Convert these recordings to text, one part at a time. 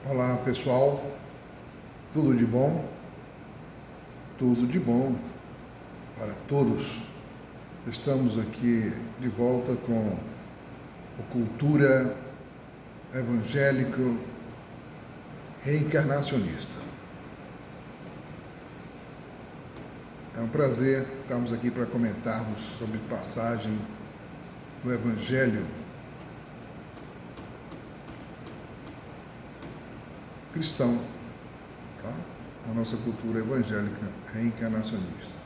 Olá pessoal, tudo de bom? Tudo de bom para todos. Estamos aqui de volta com o Cultura Evangélico Reencarnacionista. É um prazer estarmos aqui para comentarmos sobre passagem do Evangelho cristão, tá? A nossa cultura evangélica reencarnacionista.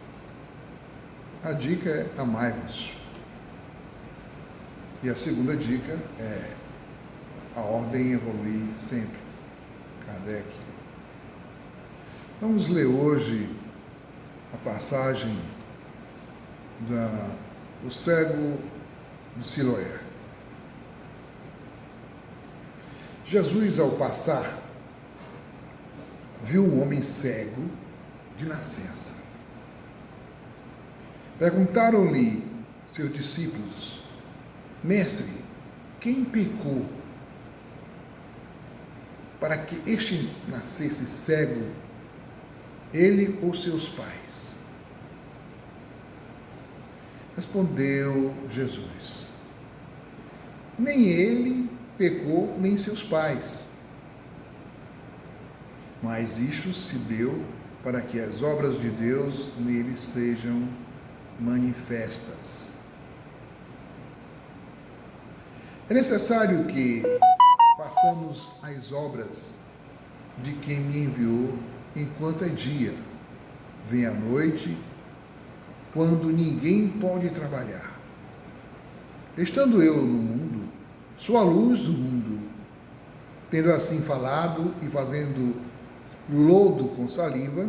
A dica é amai-vos. E a segunda dica é a ordem evoluir sempre. Kardec. Vamos ler hoje a passagem do cego de Siloé. Jesus, ao passar, viu um homem cego de nascença. Perguntaram-lhe seus discípulos: Mestre, quem pecou para que este nascesse cego, ele ou seus pais? Respondeu Jesus: Nem ele pecou, nem seus pais. Mas isto se deu para que as obras de Deus nele sejam manifestas. É necessário que façamos as obras de quem me enviou enquanto é dia. Vem a noite, quando ninguém pode trabalhar. Estando eu no mundo, sou a luz do mundo. Tendo assim falado e fazendo lodo com saliva,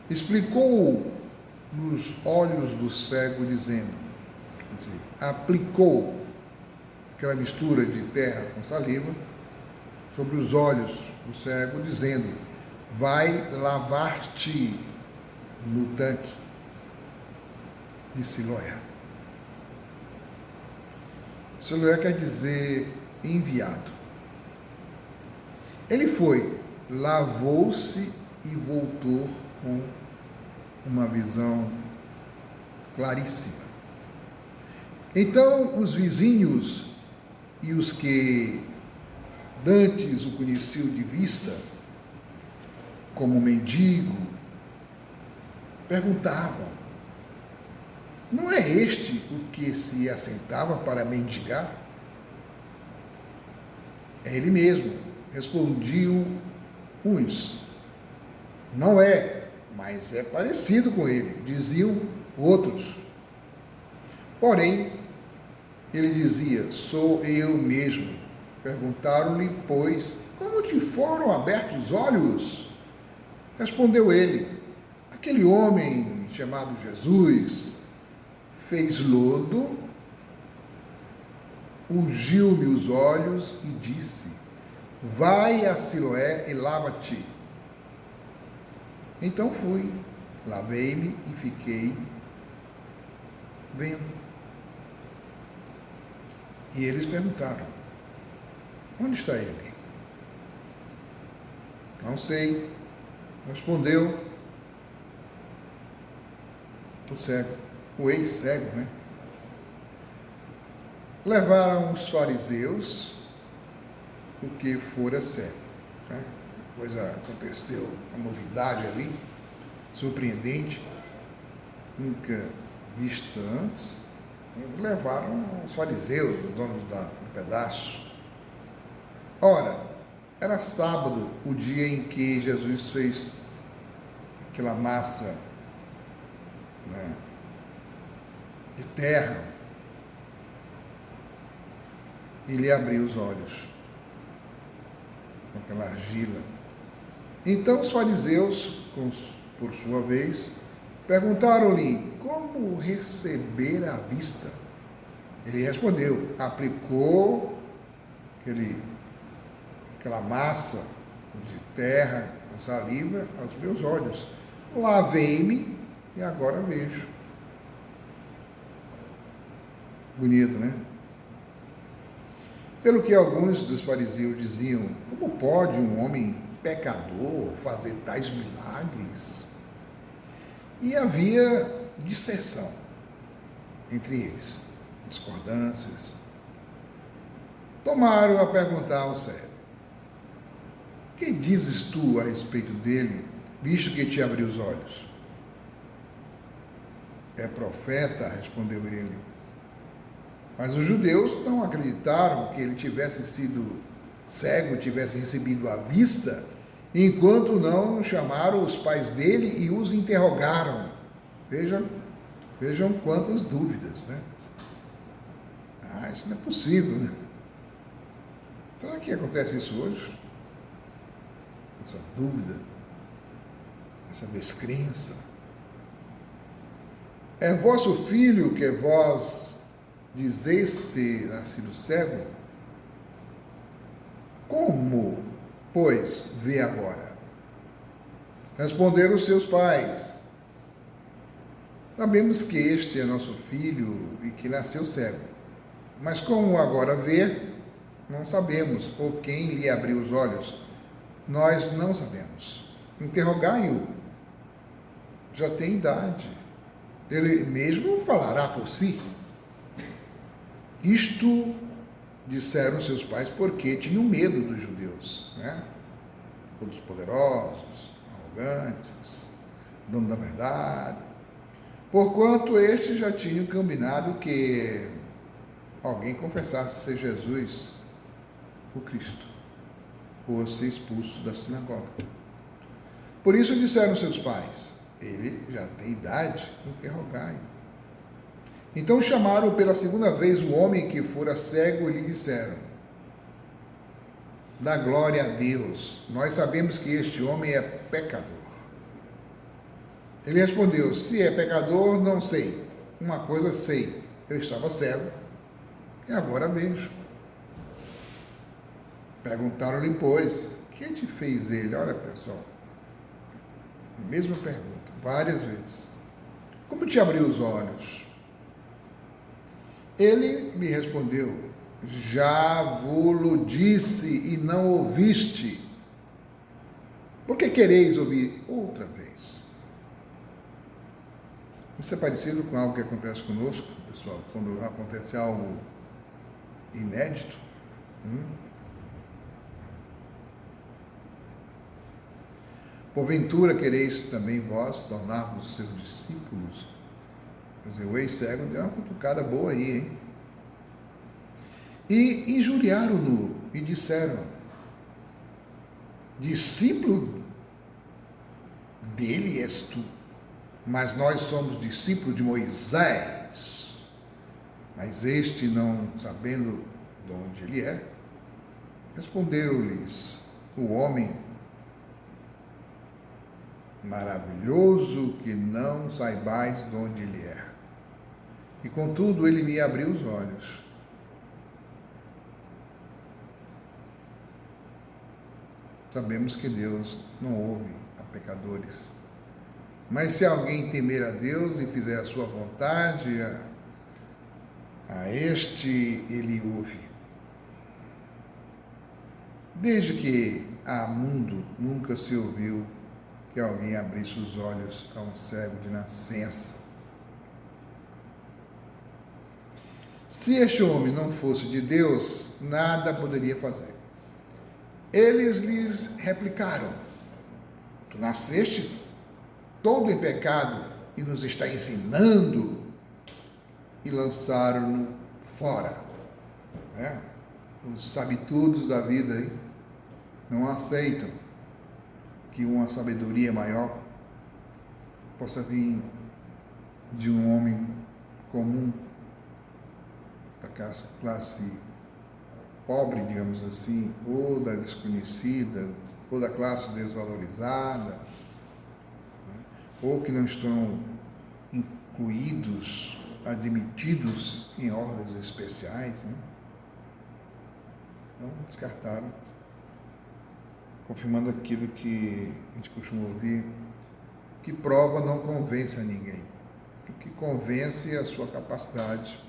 explicou nos olhos do cego, dizendo, aplicou aquela mistura de terra com saliva sobre os olhos do cego, dizendo, vai lavar-te no tanque de Siloé. Siloé quer dizer enviado. Ele foi, lavou-se e voltou com uma visão claríssima. Então os vizinhos e os que dantes o conheciam de vista, como mendigo, perguntavam: Não é este o que se assentava para mendigar? É ele mesmo, respondiam uns. Não é, mas é parecido com ele, diziam outros. Porém, ele dizia, sou eu mesmo. Perguntaram-lhe, pois, como te foram abertos os olhos? Respondeu ele, aquele homem chamado Jesus fez lodo, ungiu-me os olhos e disse, vai a Siloé e lava-te. Então fui, lavei-me e fiquei vendo. E eles perguntaram, onde está ele? Não sei, respondeu o cego, o ex-cego, né? Levaram os fariseus o que fora cego. Né? Coisa aconteceu, uma novidade ali, surpreendente, nunca vista antes. Levaram os fariseus, os donos do pedaço. Ora, era sábado, o dia em que Jesus fez aquela massa, né, de terra, e lhe abriu os olhos com aquela argila. Então os fariseus, por sua vez, perguntaram-lhe como receber a vista. Ele respondeu, aplicou aquela massa de terra com saliva aos meus olhos. Lavei-me e agora vejo. Bonito, né? Pelo que alguns dos fariseus diziam: como pode um homem pecador fazer tais milagres? E havia dissensão entre eles, discordâncias. Tomaram a perguntar ao cego: que dizes tu a respeito dele, visto que te abriu os olhos? É profeta, respondeu ele. Mas os judeus não acreditaram que ele tivesse sido cego, tivesse recebido a vista, enquanto não chamaram os pais dele e os interrogaram. Vejam quantas dúvidas, né? Isso não é possível, né? Será que acontece isso hoje? Essa dúvida, essa descrença. É vosso filho que vós dizeis ter nascido cego? Como, pois, vê agora? Responderam os seus pais: sabemos que este é nosso filho e que nasceu cego, mas como agora vê, não sabemos, ou quem lhe abriu os olhos, nós não sabemos. Interrogai-o, já tem idade, ele mesmo falará por si. Isto disseram seus pais porque tinham medo dos judeus, né? Todos poderosos, arrogantes, dono da verdade, porquanto estes já tinham combinado que alguém confessasse ser Jesus o Cristo, fosse expulso da sinagoga. Por isso disseram seus pais: ele já tem idade, interrogai-o. Então chamaram pela segunda vez o homem que fora cego e lhe disseram: dá glória a Deus, nós sabemos que este homem é pecador. Ele respondeu: se é pecador, não sei. Uma coisa sei, eu estava cego e agora vejo. Perguntaram-lhe, pois, que te fez ele? Olha, pessoal, mesma pergunta, várias vezes. Como te abriu os olhos? Ele me respondeu: já vos disse e não ouviste. Por que quereis ouvir outra vez? Isso é parecido com algo que acontece conosco, pessoal, quando acontece algo inédito. Porventura quereis também vós tornar-vos seus discípulos? Quer dizer, o ex-cego deu uma cutucada boa aí, hein? E injuriaram-no e disseram: discípulo dele és tu, mas nós somos discípulos de Moisés. Mas este, não sabendo de onde ele é, respondeu-lhes o homem: maravilhoso que não saibais de onde ele é. E contudo ele me abriu os olhos. Sabemos que Deus não ouve a pecadores. Mas se alguém temer a Deus e fizer a sua vontade, a este ele ouve. Desde que há mundo, nunca se ouviu que alguém abrisse os olhos a um cego de nascença. Se este homem não fosse de Deus, nada poderia fazer. Eles lhes replicaram: tu nasceste todo em pecado e nos está ensinando. E lançaram-no fora. Os sabe-tudos da vida aí não aceitam que uma sabedoria maior possa vir de um homem comum, da classe pobre, digamos assim, ou da desconhecida, ou da classe desvalorizada, ou que não estão incluídos, admitidos em ordens especiais, né? Então, descartaram, confirmando aquilo que a gente costuma ouvir, que prova não convence a ninguém, o que convence é a sua capacidade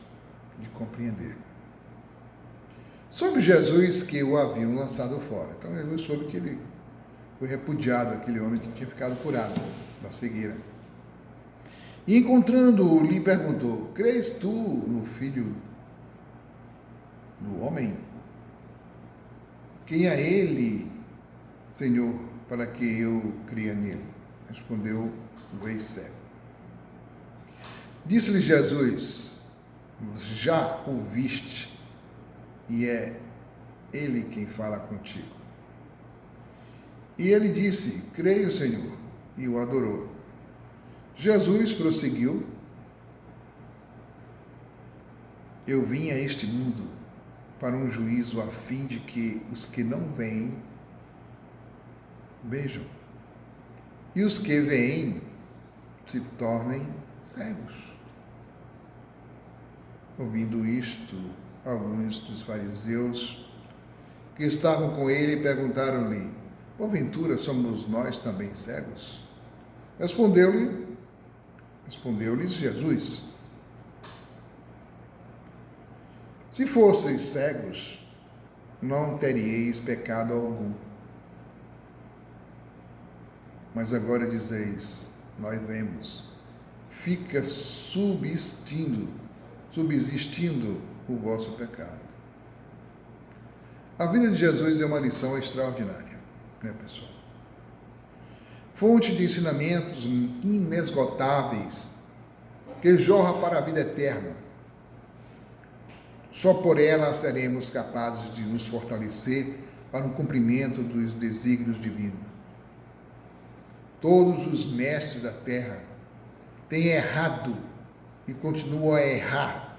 de compreender. Soube Jesus que o haviam lançado fora. Então Jesus soube que ele foi repudiado, aquele homem que tinha ficado curado da cegueira. E encontrando-o, lhe perguntou: crês tu no Filho do homem? Quem é ele, Senhor, para que eu creia nele? Respondeu o ex-cego. Disse-lhe Jesus: já o viste, e é ele quem fala contigo. E ele disse: creio, Senhor, e o adorou. Jesus prosseguiu: eu vim a este mundo para um juízo, a fim de que os que não veem vejam, e os que veem se tornem cegos. Ouvindo isto, alguns dos fariseus que estavam com ele perguntaram-lhe: porventura somos nós também cegos? Respondeu-lhes Jesus: se fosseis cegos, não teríeis pecado algum. Mas agora dizeis: nós vemos. Fica subsistindo o vosso pecado. A vida de Jesus é uma lição extraordinária, né, pessoal? Fonte de ensinamentos inesgotáveis que jorra para a vida eterna. Só por ela seremos capazes de nos fortalecer para o cumprimento dos desígnios divinos. Todos os mestres da terra têm errado e continuam a errar.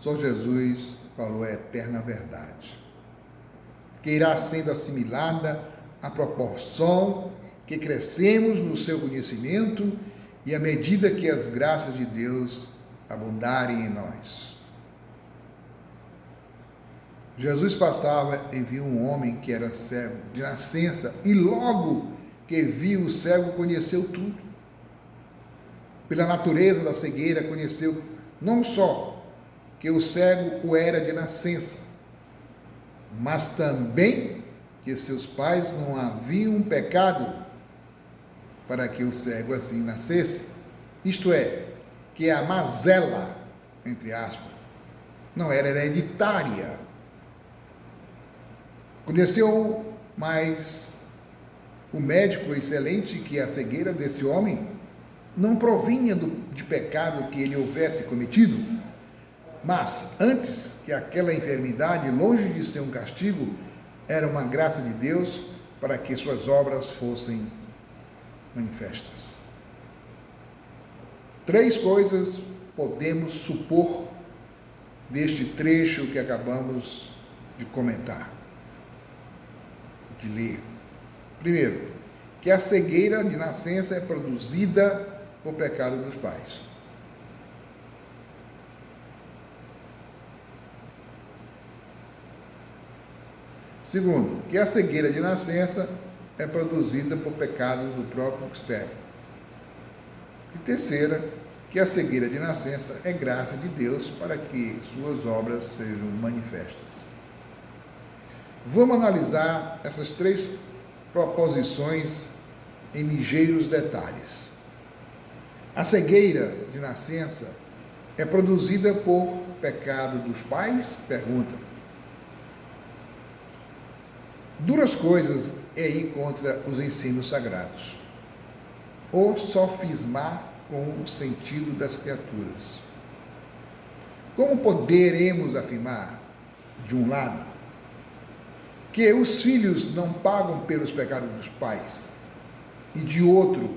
Só Jesus falou a eterna verdade, que irá sendo assimilada à proporção que crescemos no seu conhecimento e à medida que as graças de Deus abundarem em nós. Jesus passava e viu um homem que era cego de nascença, e logo que viu o cego, conheceu tudo. Pela natureza da cegueira, conheceu não só que o cego o era de nascença, mas também que seus pais não haviam pecado para que o cego assim nascesse. Isto é, que a mazela, entre aspas, não era hereditária. Conheceu mais o médico excelente que a cegueira desse homem não provinha de pecado que ele houvesse cometido, mas antes que aquela enfermidade, longe de ser um castigo, era uma graça de Deus para que suas obras fossem manifestas. 3 coisas podemos supor deste trecho que acabamos de comentar, de ler. Primeiro, que a cegueira de nascença é produzida por pecado dos pais. Segundo, que a cegueira de nascença é produzida por pecados do próprio cego. E terceira, que a cegueira de nascença é graça de Deus para que suas obras sejam manifestas. Vamos analisar essas 3 proposições em ligeiros detalhes. A cegueira de nascença é produzida por pecado dos pais? Pergunta. Duras coisas é ir contra os ensinos sagrados, ou sofismar com o sentido das criaturas. Como poderemos afirmar, de um lado, que os filhos não pagam pelos pecados dos pais, e de outro,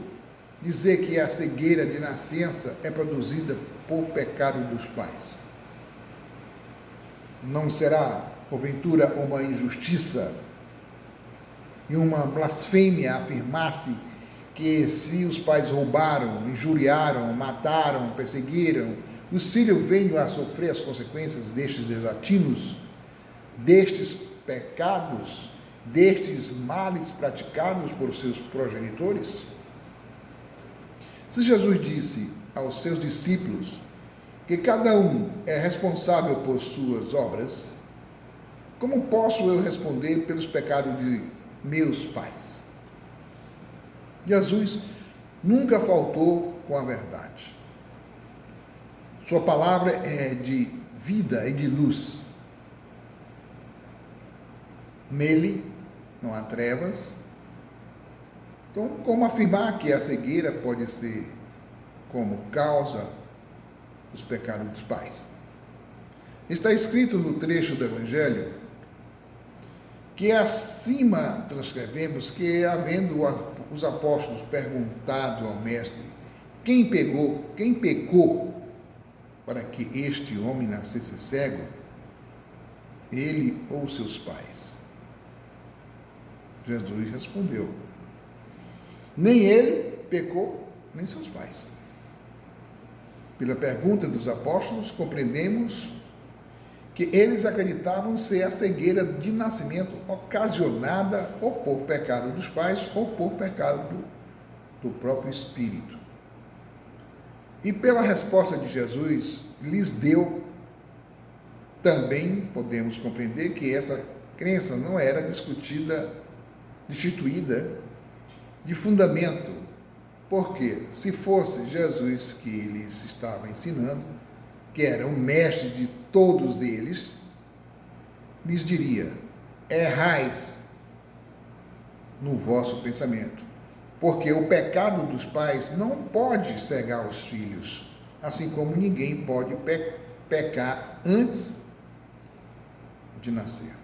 dizer que a cegueira de nascença é produzida por pecado dos pais? Não será, porventura, uma injustiça e uma blasfêmia afirmar-se que se os pais roubaram, injuriaram, mataram, perseguiram, os filhos venham a sofrer as consequências destes desatinos, destes pecados, destes males praticados por seus progenitores? Se Jesus disse aos seus discípulos que cada um é responsável por suas obras, Como posso eu responder pelos pecados de meus pais? Jesus nunca faltou com a verdade. Sua palavra é de vida e de luz. Nele não há trevas. Então, como afirmar que a cegueira pode ser como causa dos pecados dos pais? Está escrito no trecho do Evangelho que acima transcrevemos que, havendo os apóstolos perguntado ao mestre quem pecou para que este homem nascesse cego, ele ou seus pais? Jesus respondeu: nem ele pecou, nem seus pais. Pela pergunta dos apóstolos, compreendemos que eles acreditavam ser a cegueira de nascimento ocasionada ou por pecado dos pais ou por pecado do próprio espírito. E pela resposta de Jesus lhes deu, também podemos compreender que essa crença não era destituída de fundamento, porque se fosse Jesus que eles estavam ensinando, que era o mestre de todos eles, lhes diria: errais no vosso pensamento, porque o pecado dos pais não pode cegar os filhos, assim como ninguém pode pecar antes de nascer.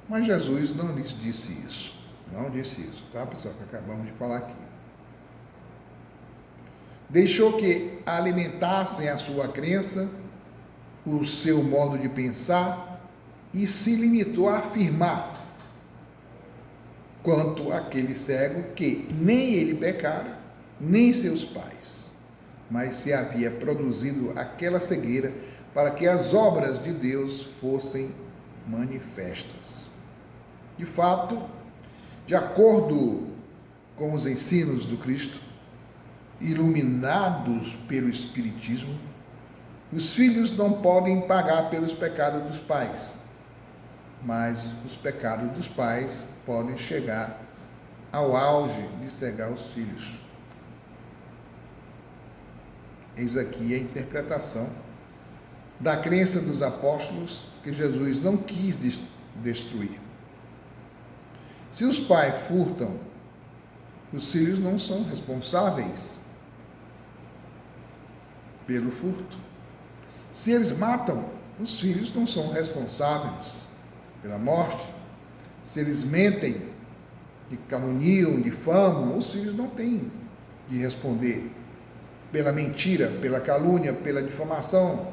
Mas Jesus não lhes disse isso. Não disse isso, tá, pessoal? Que acabamos de falar aqui. Deixou que alimentassem a sua crença, o seu modo de pensar, e se limitou a afirmar, quanto àquele cego, que nem ele pecara, nem seus pais, mas se havia produzido aquela cegueira para que as obras de Deus fossem manifestas. De fato, de acordo com os ensinos do Cristo, iluminados pelo Espiritismo, os filhos não podem pagar pelos pecados dos pais, mas os pecados dos pais podem chegar ao auge de cegar os filhos. Eis aqui a interpretação da crença dos apóstolos que Jesus não quis destruir. Se os pais furtam, os filhos não são responsáveis pelo furto. Se eles matam, os filhos não são responsáveis pela morte. Se eles mentem, caluniam, difamam, os filhos não têm de responder pela mentira, pela calúnia, pela difamação.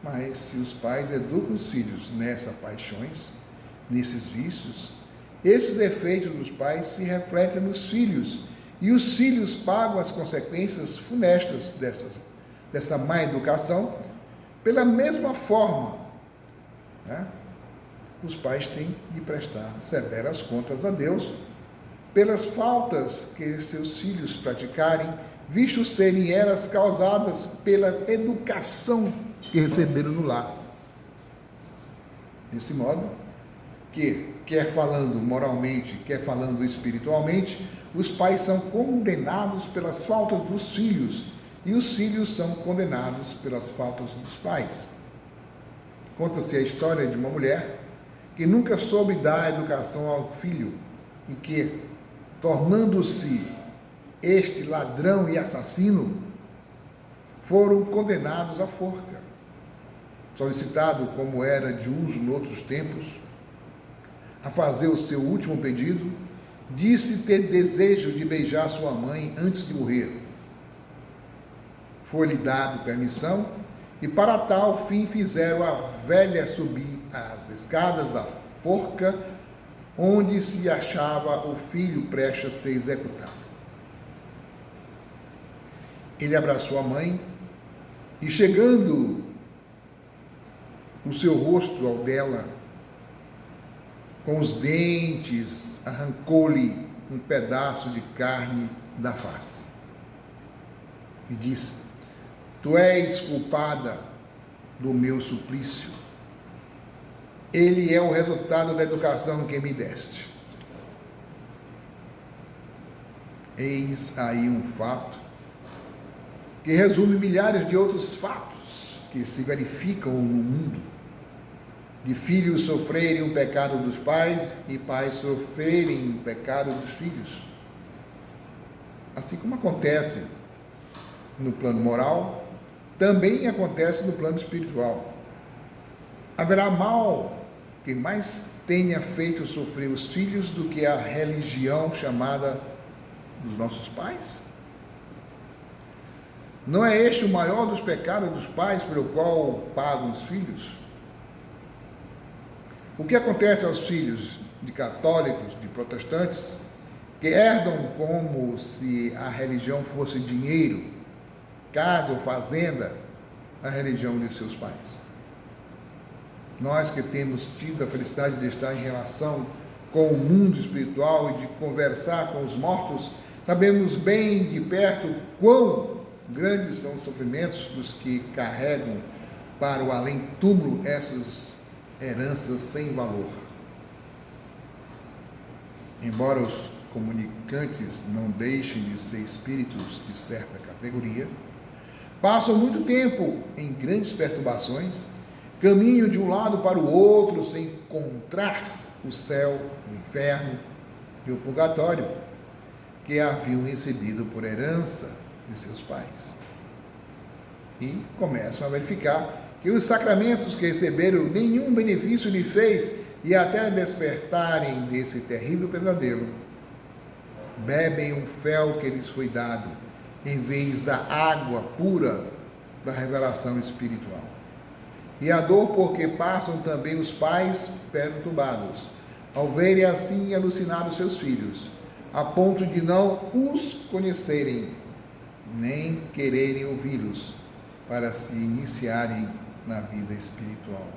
Mas se os pais educam os filhos nessas paixões, nesses vícios, esses efeitos dos pais se refletem nos filhos, e os filhos pagam as consequências funestas dessa má educação. Pela mesma forma, né, os pais têm de prestar severas contas a Deus pelas faltas que seus filhos praticarem, visto serem elas causadas pela educação que receberam no lar. Desse modo, que, quer falando moralmente, quer falando espiritualmente, os pais são condenados pelas faltas dos filhos, e os filhos são condenados pelas faltas dos pais. Conta-se a história de uma mulher que nunca soube dar educação ao filho e que, tornando-se este ladrão e assassino, foram condenados à forca. Solicitado, como era de uso noutros tempos, a fazer o seu último pedido, disse ter desejo de beijar sua mãe antes de morrer. Foi-lhe dado permissão, e para tal fim fizeram a velha subir as escadas da forca, onde se achava o filho prestes a ser executado. Ele abraçou a mãe e, chegando o seu rosto ao dela, com os dentes, arrancou-lhe um pedaço de carne da face e disse: tu és culpada do meu suplício. ele é o resultado da educação que me deste. Eis aí um fato que resume milhares de outros fatos que se verificam no mundo, de filhos sofrerem o pecado dos pais e pais sofrerem o pecado dos filhos. Assim como acontece no plano moral, também acontece no plano espiritual. Haverá mal que mais tenha feito sofrer os filhos do que a religião chamada dos nossos pais? Não é este o maior dos pecados dos pais pelo qual pagam os filhos? O que acontece aos filhos de católicos, de protestantes, que herdam como se a religião fosse dinheiro, casa ou fazenda, a religião de seus pais? Nós que temos tido a felicidade de estar em relação com o mundo espiritual e de conversar com os mortos, sabemos bem de perto quão grandes são os sofrimentos dos que carregam para o além-túmulo essas heranças sem valor. Embora os comunicantes não deixem de ser espíritos de certa categoria, passam muito tempo em grandes perturbações, caminham de um lado para o outro sem encontrar o céu, o inferno e o purgatório, que haviam recebido por herança de seus pais. E começam a verificar que os sacramentos que receberam nenhum benefício lhe fez, e até despertarem desse terrível pesadelo, bebem um fel que lhes foi dado, em vez da água pura da revelação espiritual. E a dor porque passam também os pais perturbados, ao verem assim alucinados seus filhos, a ponto de não os conhecerem, nem quererem ouvi-los, para se iniciarem na vida espiritual.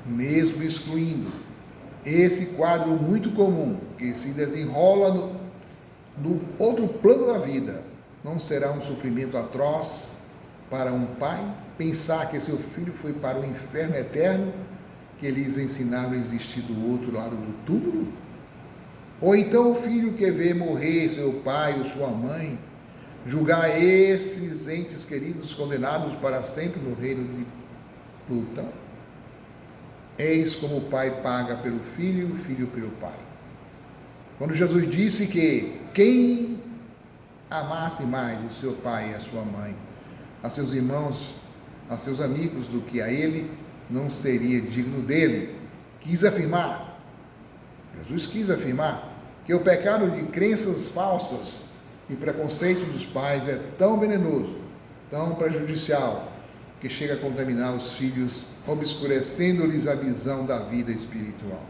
Mesmo excluindo esse quadro muito comum que se desenrola no outro plano da vida, não será um sofrimento atroz para um pai pensar que seu filho foi para o inferno eterno, que lhes ensinaram a existir do outro lado do túmulo? Ou então o filho que vê morrer seu pai ou sua mãe, julgar esses entes queridos condenados para sempre no reino de Plutão? Eis como o pai paga pelo filho e o filho pelo pai. Quando Jesus disse que quem amasse mais o seu pai e a sua mãe, a seus irmãos, a seus amigos do que a ele, não seria digno dele, Jesus quis afirmar que o pecado de crenças falsas e preconceito dos pais é tão venenoso, tão prejudicial, que chega a contaminar os filhos, obscurecendo-lhes a visão da vida espiritual.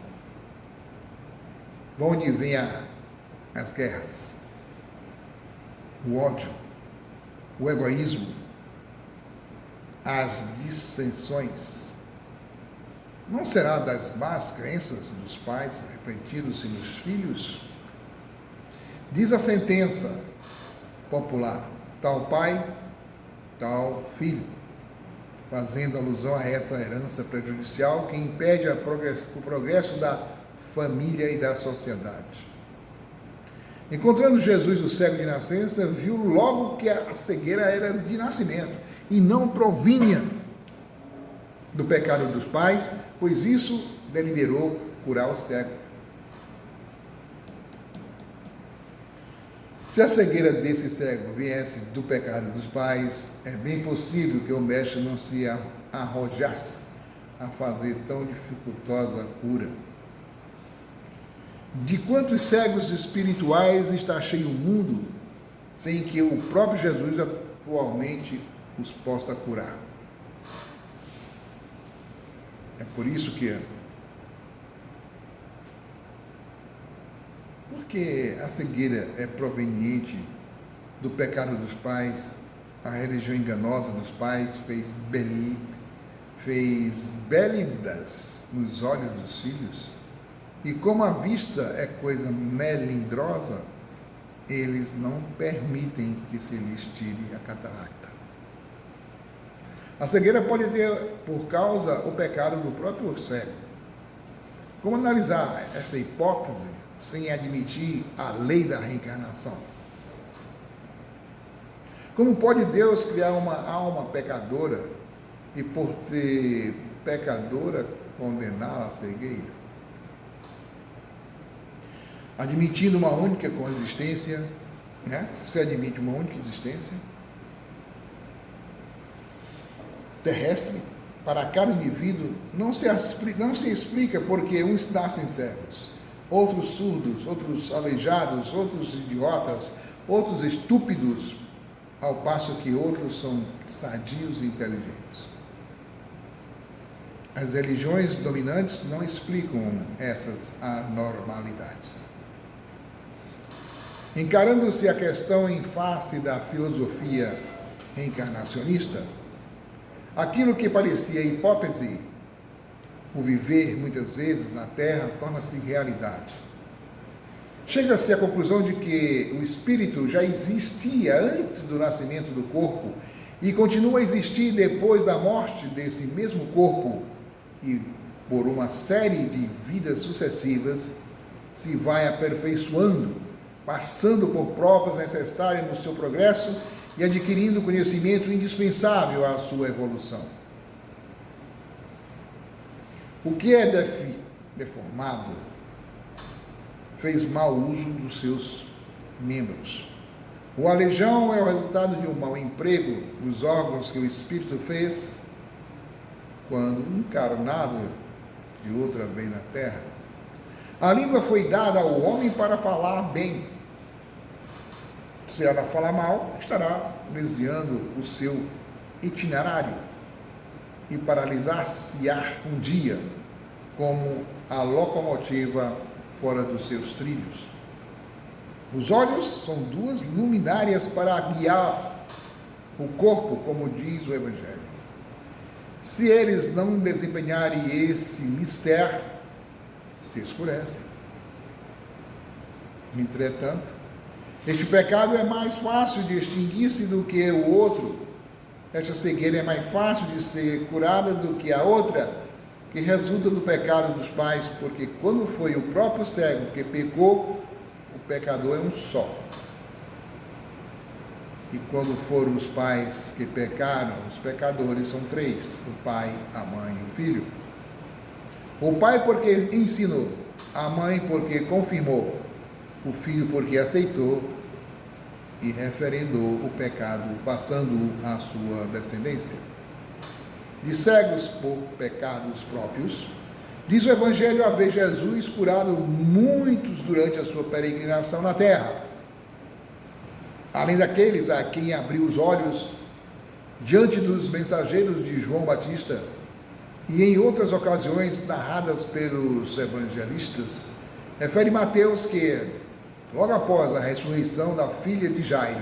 De onde vêm as guerras, o ódio, o egoísmo, as dissensões? Não será das más crenças dos pais refletidos nos filhos? Diz a sentença popular: tal pai, tal filho, fazendo alusão a essa herança prejudicial que impede o progresso da família e da sociedade. Encontrando Jesus o cego de nascença, viu logo que a cegueira era de nascimento e não provinha do pecado dos pais, pois isso deliberou curar o cego. Se a cegueira desse cego viesse do pecado dos pais, é bem possível que o mestre não se arrojasse a fazer tão dificultosa cura. De quantos cegos espirituais está cheio o mundo, sem que o próprio Jesus atualmente os possa curar? É por isso que porque a cegueira é proveniente do pecado dos pais, a religião enganosa dos pais fez bélidas nos olhos dos filhos, e como a vista é coisa melindrosa, eles não permitem que se lhes tire a catarata. A cegueira pode ter por causa o pecado do próprio cego. Como analisar essa hipótese sem admitir a lei da reencarnação? Como pode Deus criar uma alma pecadora e por ter pecadora condená-la à cegueira? Admitindo uma única coexistência, né? Se admite uma única existência terrestre para cada indivíduo, não se explica porque uns nascem cegos, outros surdos, outros aleijados, outros idiotas, outros estúpidos, ao passo que outros são sadios e inteligentes. As religiões dominantes não explicam essas anormalidades. Encarando-se a questão em face da filosofia reencarnacionista, aquilo que parecia hipótese, o viver muitas vezes na Terra, torna-se realidade. Chega-se à conclusão de que o espírito já existia antes do nascimento do corpo e continua a existir depois da morte desse mesmo corpo e, por uma série de vidas sucessivas, se vai aperfeiçoando, passando por provas necessárias no seu progresso e adquirindo conhecimento indispensável à sua evolução. O que é deformado fez mau uso dos seus membros. O aleijão é o resultado de um mau emprego dos órgãos que o espírito fez quando encarnado de outra vez na terra. A língua foi dada ao homem para falar bem. Se ela falar mal, estará desviando o seu itinerário e paralisar-se-á um dia, como a locomotiva fora dos seus trilhos. Os olhos são duas luminárias para guiar o corpo, como diz o Evangelho. Se eles não desempenharem esse mistério, se escurecem. Entretanto, este pecado é mais fácil de extinguir-se do que o outro. Esta cegueira é mais fácil de ser curada do que a outra, que resulta do pecado dos pais, porque quando foi o próprio cego que pecou, o pecador é um só. E quando foram os pais que pecaram, os pecadores são três: o pai, a mãe e o filho. O pai porque ensinou, a mãe porque confirmou, o filho porque aceitou e referendou o pecado, passando-o à sua descendência. De cegos por pecados próprios, diz o Evangelho haver Jesus curado muitos durante a sua peregrinação na terra, além daqueles a quem abriu os olhos diante dos mensageiros de João Batista, e em outras ocasiões narradas pelos evangelistas, refere Mateus que, logo após a ressurreição da filha de Jairo,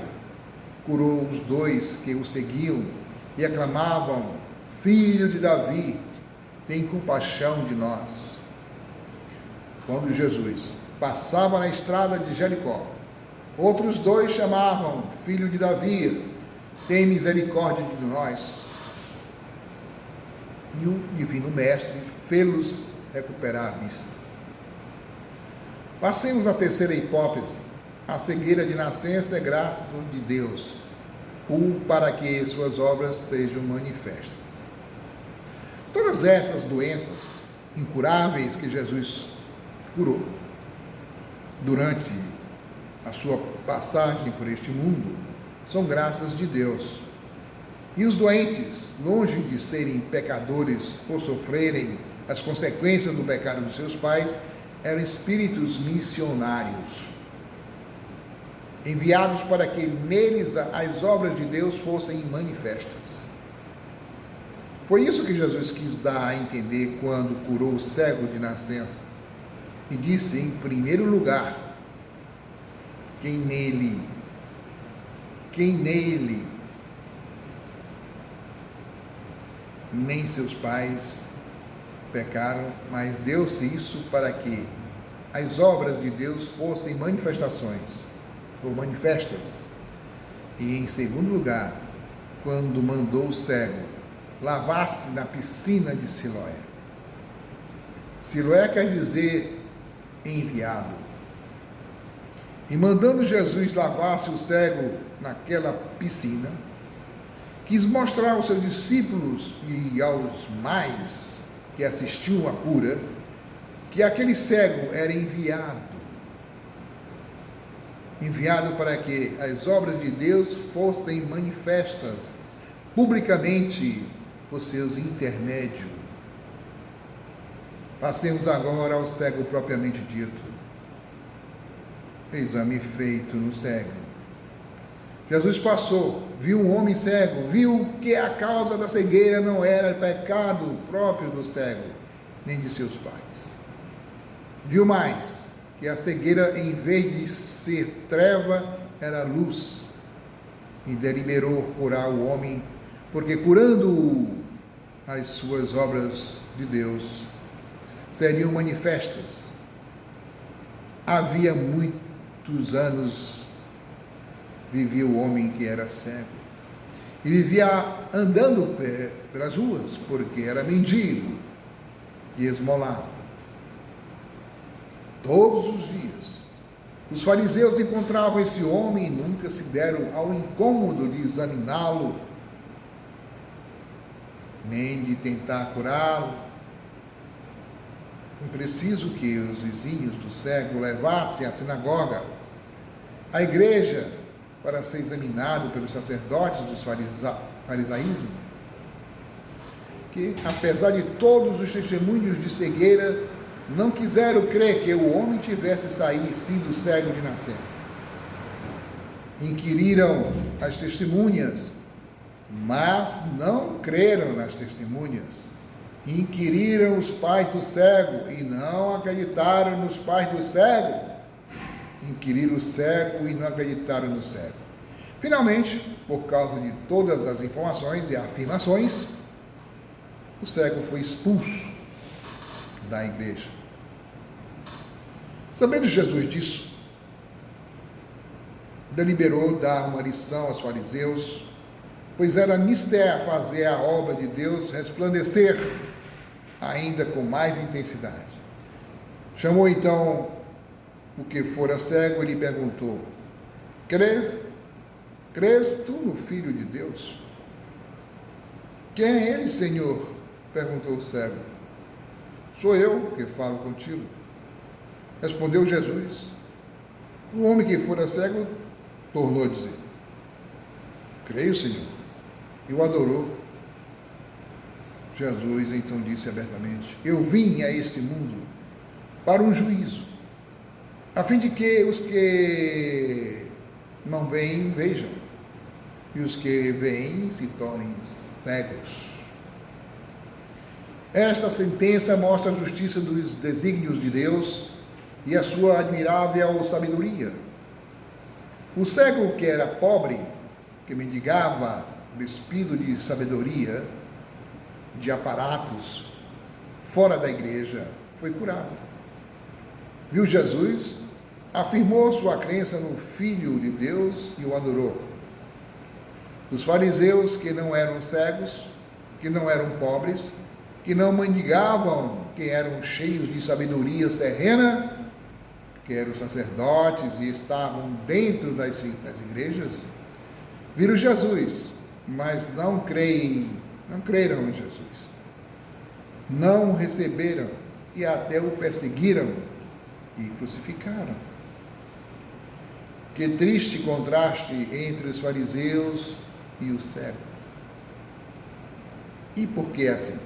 curou os dois que o seguiam e aclamavam: Filho de Davi, tem compaixão de nós. Quando Jesus passava na estrada de Jericó, outros dois chamavam: Filho de Davi, tem misericórdia de nós. E o Divino Mestre fê-los recuperar a vista. Passemos à terceira hipótese. A cegueira de nascença é graças de Deus, para que suas obras sejam manifestas. Todas essas doenças incuráveis que Jesus curou durante a sua passagem por este mundo são graças de Deus. E os doentes, longe de serem pecadores ou sofrerem as consequências do pecado dos seus pais, eram espíritos missionários, enviados para que neles as obras de Deus fossem manifestas. Foi isso que Jesus quis dar a entender quando curou o cego de nascença e disse, em primeiro lugar, quem nele nem seus pais pecaram, mas deu-se isso para que as obras de Deus fossem manifestações, ou manifestas. E em segundo lugar, quando mandou o cego lavasse na piscina de Siloé. Siloé quer dizer enviado. E mandando Jesus lavasse o cego naquela piscina, quis mostrar aos seus discípulos e aos mais que assistiam à cura, que aquele cego era enviado para que as obras de Deus fossem manifestas publicamente por seus intermédios. Passemos agora ao cego propriamente dito. Exame feito no cego. Jesus passou, viu um homem cego, viu que a causa da cegueira não era pecado próprio do cego, nem de seus pais. Viu mais, que a cegueira, em vez de ser treva, era luz, e deliberou curar o homem, porque curando-o, as suas obras de Deus seriam manifestas. Havia muitos anos vivia o homem que era cego, e vivia andando pelas ruas, porque era mendigo e esmolado. Todos os dias, os fariseus encontravam esse homem e nunca se deram ao incômodo de examiná-lo, nem de tentar curá-lo. Foi preciso que os vizinhos do cego levassem à sinagoga, à igreja, para ser examinado pelos sacerdotes dos farisaísmo, que, apesar de todos os testemunhos de cegueira, não quiseram crer que o homem tivesse sido cego de nascença. Inquiriram as testemunhas, mas não creram nas testemunhas. Inquiriram os pais do cego e não acreditaram nos pais do cego. Inquiriram o cego e não acreditaram no cego. Finalmente, por causa de todas as informações e afirmações, o cego foi expulso da igreja. Sabendo Jesus disso, deliberou dar uma lição aos fariseus, pois era mister fazer a obra de Deus resplandecer ainda com mais intensidade. Chamou então o que fora cego e lhe perguntou: Crês tu no Filho de Deus? Quem é ele, Senhor? Perguntou o cego. Sou eu que falo contigo. Respondeu Jesus. O homem que fora cego tornou a dizer: Creio, Senhor. E o adorou. Jesus então disse abertamente: Eu vim a este mundo para um juízo, a fim de que os que não veem, vejam, e os que veem se tornem cegos. Esta sentença mostra a justiça dos desígnios de Deus e a sua admirável sabedoria. O cego que era pobre, que mendigava despido de sabedoria, de aparatos, fora da igreja, foi curado. Viu Jesus, afirmou sua crença no Filho de Deus e o adorou. Os fariseus, que não eram cegos, que não eram pobres, que não mendigavam, que eram cheios de sabedoria terrena, que eram sacerdotes e estavam dentro das igrejas, viram Jesus, mas não creram em Jesus. Não o receberam e até o perseguiram e crucificaram. Que triste contraste entre os fariseus e o cego. E por que assim?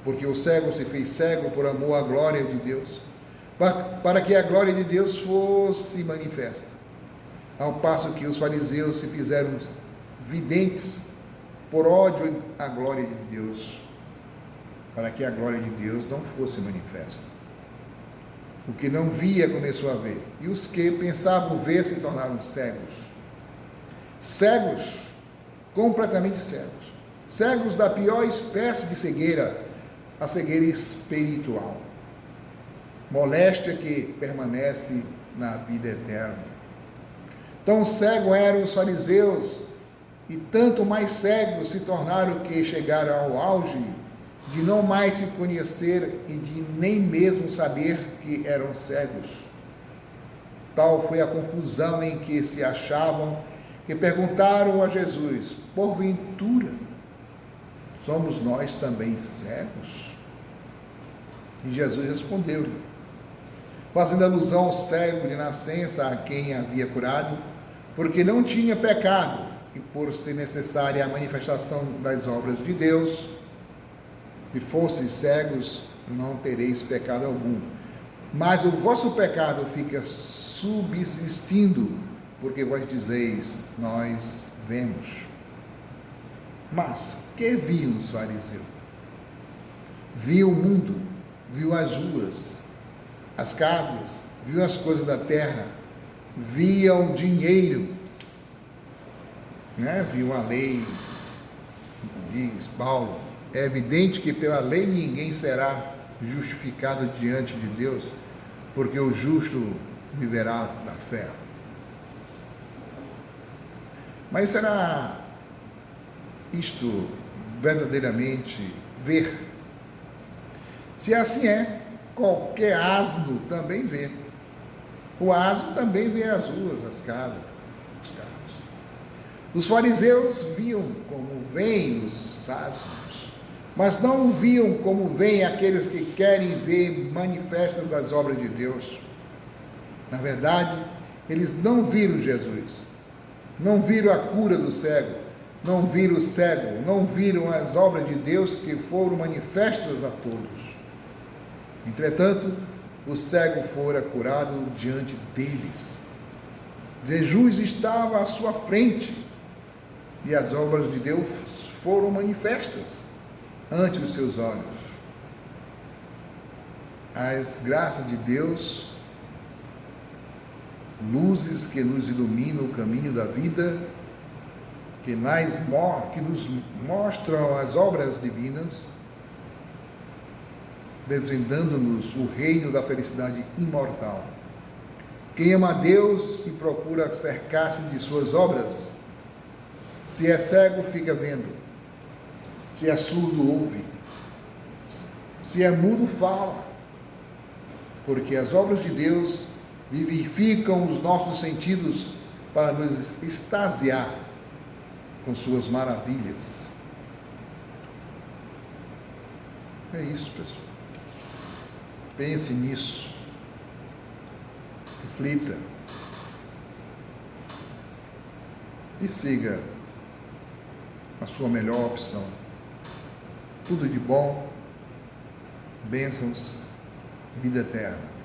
Porque o cego se fez cego por amor à glória de Deus, para que a glória de Deus fosse manifesta, ao passo que os fariseus se fizeram videntes por ódio à glória de Deus, para que a glória de Deus não fosse manifesta. O que não via começou a ver, e os que pensavam ver se tornaram cegos. Cegos, completamente cegos. Cegos da pior espécie de cegueira, a cegueira espiritual. Moléstia que permanece na vida eterna. Tão cego eram os fariseus e tanto mais cegos se tornaram que chegaram ao auge de não mais se conhecer e de nem mesmo saber que eram cegos. Tal foi a confusão em que se achavam, que perguntaram a Jesus: porventura, somos nós também cegos? E Jesus respondeu-lhe, fazendo alusão ao cego de nascença a quem havia curado, porque não tinha pecado, e por ser necessária a manifestação das obras de Deus, se fosseis cegos, não tereis pecado algum. Mas o vosso pecado fica subsistindo, porque vós dizeis, nós vemos. Mas que viam os fariseus? Viam o mundo, viam as ruas, as casas, viam as coisas da terra, viam dinheiro, viam a lei, diz Paulo. É evidente que pela lei ninguém será justificado diante de Deus, porque o justo viverá da fé. Mas será isto verdadeiramente ver? Se assim é, qualquer asno também vê. O asno também vê as ruas, as casas, os carros. Os fariseus viam como veem os asnos, mas não viam como veem aqueles que querem ver manifestas as obras de Deus. Na verdade, eles não viram Jesus, não viram a cura do cego, não viram o cego, não viram as obras de Deus que foram manifestas a todos. Entretanto, o cego fora curado diante deles. Jesus estava à sua frente e as obras de Deus foram manifestas ante os seus olhos. As graças de Deus, luzes que nos iluminam o caminho da vida, que nos mostram as obras divinas, desvendando-nos o reino da felicidade imortal. Quem ama a Deus e procura cercar-se de suas obras, se é cego, fica vendo, se é surdo, ouve, se é mudo, fala, porque as obras de Deus vivificam os nossos sentidos para nos extasiar com suas maravilhas. É isso, pessoal. Pense nisso. Reflita. E siga a sua melhor opção. Tudo de bom, bênçãos, vida eterna.